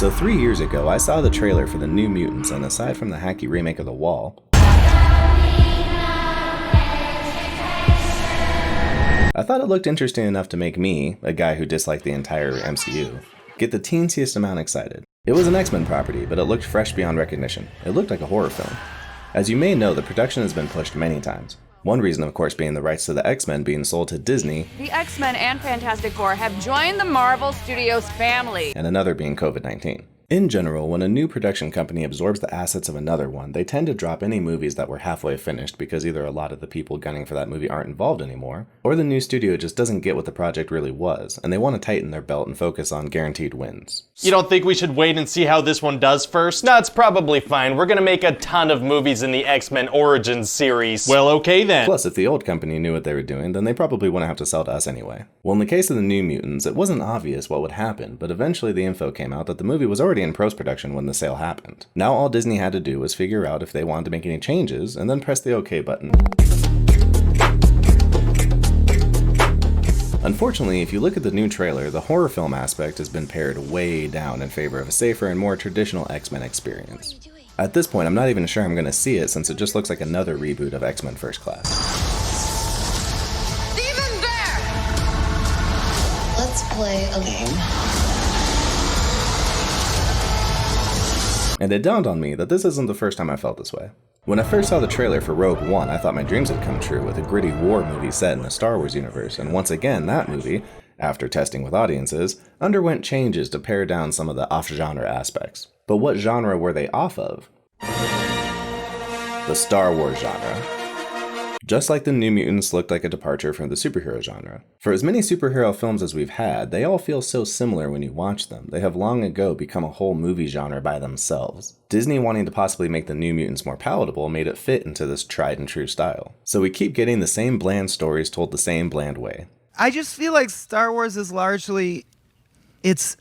So 3 years ago, I saw the trailer for the New Mutants, and aside from the hacky remake of The Wall, I thought it looked interesting enough to make me, a guy who disliked the entire MCU, get the teensiest amount excited. It was an X-Men property, but it looked fresh beyond recognition. It looked like a horror film. As you may know, the production has been pushed many times. One reason, of course, being the rights to the X-Men being sold to Disney. The X-Men and Fantastic Four have joined the Marvel Studios family. And another being COVID-19. In general, when a new production company absorbs the assets of another one, they tend to drop any movies that were halfway finished because either a lot of the people gunning for that movie aren't involved anymore, or the new studio just doesn't get what the project really was, and they want to tighten their belt and focus on guaranteed wins. You don't think we should wait and see how this one does first? No, it's probably fine. We're gonna make a ton of movies in the X-Men Origins series. Well, okay then. Plus, if the old company knew what they were doing, then they probably wouldn't have to sell to us anyway. Well, in the case of the New Mutants, it wasn't obvious what would happen, but eventually the info came out that the movie was already in post-production when the sale happened. Now all Disney had to do was figure out if they wanted to make any changes, and then press the OK button. Unfortunately, if you look at the new trailer, the horror film aspect has been pared way down in favor of a safer and more traditional X-Men experience. At this point, I'm not even sure I'm going to see it since it just looks like another reboot of X-Men First Class. Steven Bear! Let's play a game. And it dawned on me that this isn't the first time I felt this way. When I first saw the trailer for Rogue One, I thought my dreams had come true with a gritty war movie set in the Star Wars universe, and once again, that movie, after testing with audiences, underwent changes to pare down some of the off-genre aspects. But what genre were they off of? The Star Wars genre. Just like the New Mutants looked like a departure from the superhero genre. For as many superhero films as we've had, they all feel so similar when you watch them. They have long ago become a whole movie genre by themselves. Disney wanting to possibly make the New Mutants more palatable made it fit into this tried and true style. So we keep getting the same bland stories told the same bland way. I just feel like Star Wars is largely, this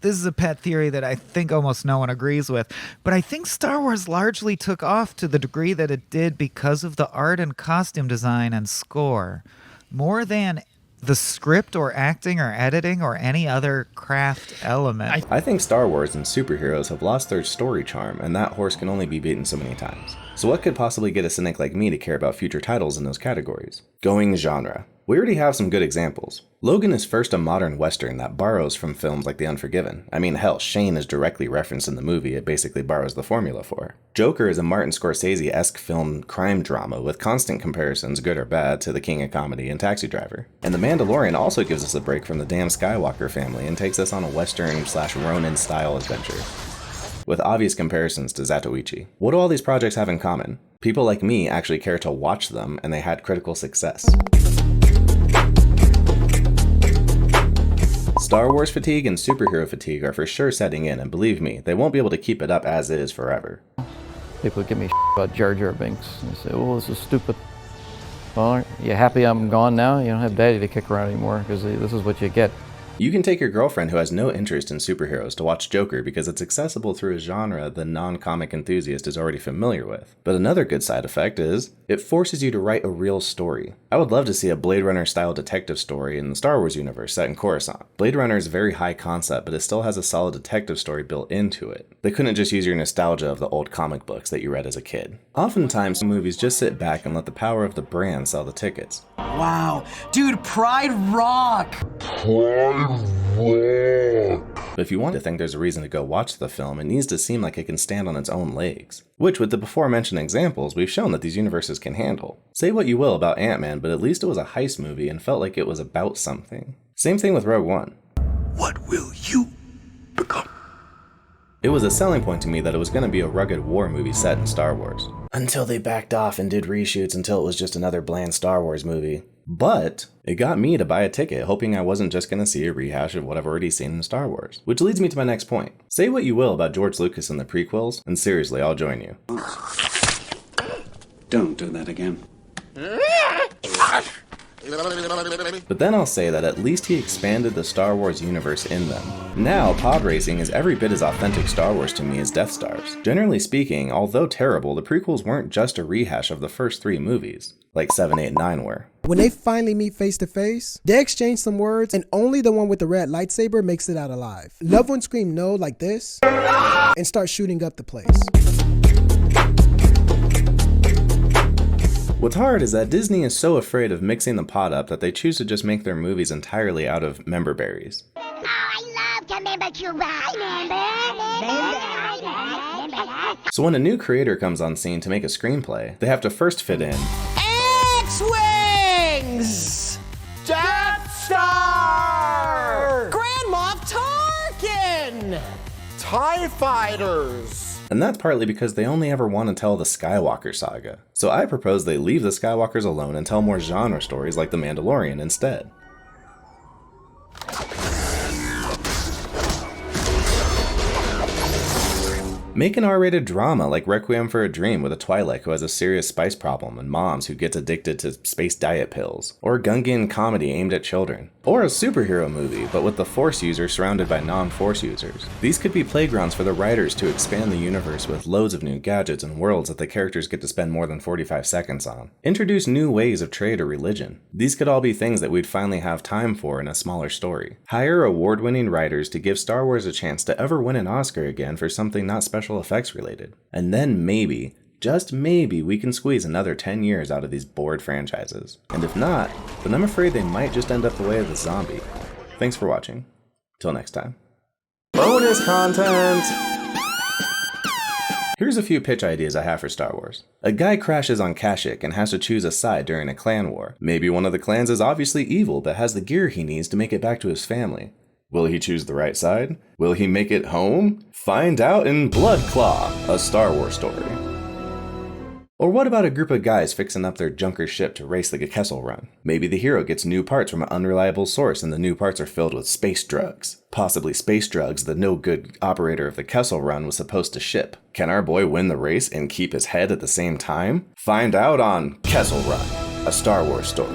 is a pet theory that I think almost no one agrees with, but I think Star Wars largely took off to the degree that it did because of the art and costume design and score, more than the script or acting or editing or any other craft element. I think Star Wars and superheroes have lost their story charm, and that horse can only be beaten so many times. So what could possibly get a cynic like me to care about future titles in those categories? Going genre. We already have some good examples. Logan is first a modern western that borrows from films like The Unforgiven. I mean, hell, Shane is directly referenced in the movie it basically borrows the formula for. Joker is a Martin Scorsese-esque film crime drama with constant comparisons, good or bad, to The King of Comedy and Taxi Driver. And The Mandalorian also gives us a break from the damn Skywalker family and takes us on a western/Ronin-style adventure, with obvious comparisons to Zatoichi. What do all these projects have in common? People like me actually care to watch them, and they had critical success. Star Wars fatigue and superhero fatigue are for sure setting in, and believe me, they won't be able to keep it up as is forever. People give me about Jar Jar Binks. They say, oh, this is stupid. Well, you happy I'm gone now? You don't have Daddy to kick around anymore, because this is what you get. You can take your girlfriend who has no interest in superheroes to watch Joker because it's accessible through a genre the non-comic enthusiast is already familiar with. But another good side effect is, it forces you to write a real story. I would love to see a Blade Runner-style detective story in the Star Wars universe set in Coruscant. Blade Runner is a very high concept, but it still has a solid detective story built into it. They couldn't just use your nostalgia of the old comic books that you read as a kid. Oftentimes, movies just sit back and let the power of the brand sell the tickets. Wow, dude, Pride rock! But if you want to think there's a reason to go watch the film, it needs to seem like it can stand on its own legs. Which, with the before mentioned examples, we've shown that these universes can handle. Say what you will about Ant-Man, but at least it was a heist movie and felt like it was about something. Same thing with Rogue One. What will you become? It was a selling point to me that it was going to be a rugged war movie set in Star Wars. Until they backed off and did reshoots until it was just another bland Star Wars movie. But it got me to buy a ticket, hoping I wasn't just going to see a rehash of what I've already seen in Star Wars. Which leads me to my next point. Say what you will about George Lucas and the prequels, and seriously, I'll join you. Don't do that again. But then I'll say that at least he expanded the Star Wars universe in them. Now, pod racing is every bit as authentic Star Wars to me as Death Stars. Generally speaking, although terrible, the prequels weren't just a rehash of the first 3 movies, like 7, 8, and 9 were. When they finally meet face to face, they exchange some words, and only the one with the red lightsaber makes it out alive. Loved ones scream no like this and start shooting up the place. What's hard is that Disney is so afraid of mixing the pot up that they choose to just make their movies entirely out of member berries. Oh, I love to member you So when a new creator comes on scene to make a screenplay, they have to first fit in X-Wings! Death Star! Grand Moff Tarkin! TIE Fighters! and that's partly because they only ever want to tell the Skywalker saga. So I propose they leave the Skywalkers alone and tell more genre stories like The Mandalorian instead. Make an R-rated drama like Requiem for a Dream with a Twi'lek who has a serious spice problem and moms who gets addicted to space diet pills. Or a Gungan comedy aimed at children. Or a superhero movie, but with the Force user surrounded by non-Force users. These could be playgrounds for the writers to expand the universe with loads of new gadgets and worlds that the characters get to spend more than 45 seconds on. Introduce new ways of trade or religion. These could all be things that we'd finally have time for in a smaller story. Hire award-winning writers to give Star Wars a chance to ever win an Oscar again for something not special effects related. And then maybe, just maybe, we can squeeze another 10 years out of these bored franchises. And if not, then I'm afraid they might just end up the way of the zombie. Thanks for watching. Till next time. Bonus content! Here's a few pitch ideas I have for Star Wars. A guy crashes on Kashyyyk and has to choose a side during a clan war. Maybe one of the clans is obviously evil but has the gear he needs to make it back to his family. Will he choose the right side? Will he make it home? Find out in Blood Claw, a Star Wars story. Or what about a group of guys fixing up their junker ship to race the Kessel Run? Maybe the hero gets new parts from an unreliable source and the new parts are filled with space drugs. Possibly space drugs the no-good operator of the Kessel Run was supposed to ship. Can our boy win the race and keep his head at the same time? Find out on Kessel Run, a Star Wars story.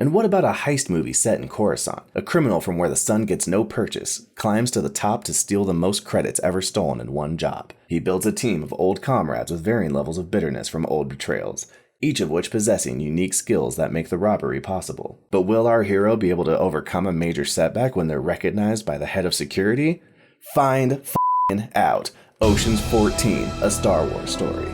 And what about a heist movie set in Coruscant? A criminal from where the sun gets no purchase climbs to the top to steal the most credits ever stolen in one job. He builds a team of old comrades with varying levels of bitterness from old betrayals, each of which possessing unique skills that make the robbery possible. But will our hero be able to overcome a major setback when they're recognized by the head of security? Find f***ing out. Ocean's 14, a Star Wars story.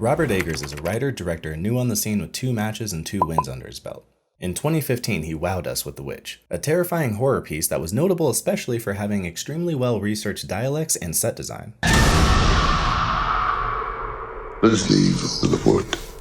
Robert Eggers is a writer, director, new on the scene with 2 matches and 2 wins under his belt. In 2015, he wowed us with The Witch, a terrifying horror piece that was notable especially for having extremely well-researched dialects and set design. Let us leave the fort.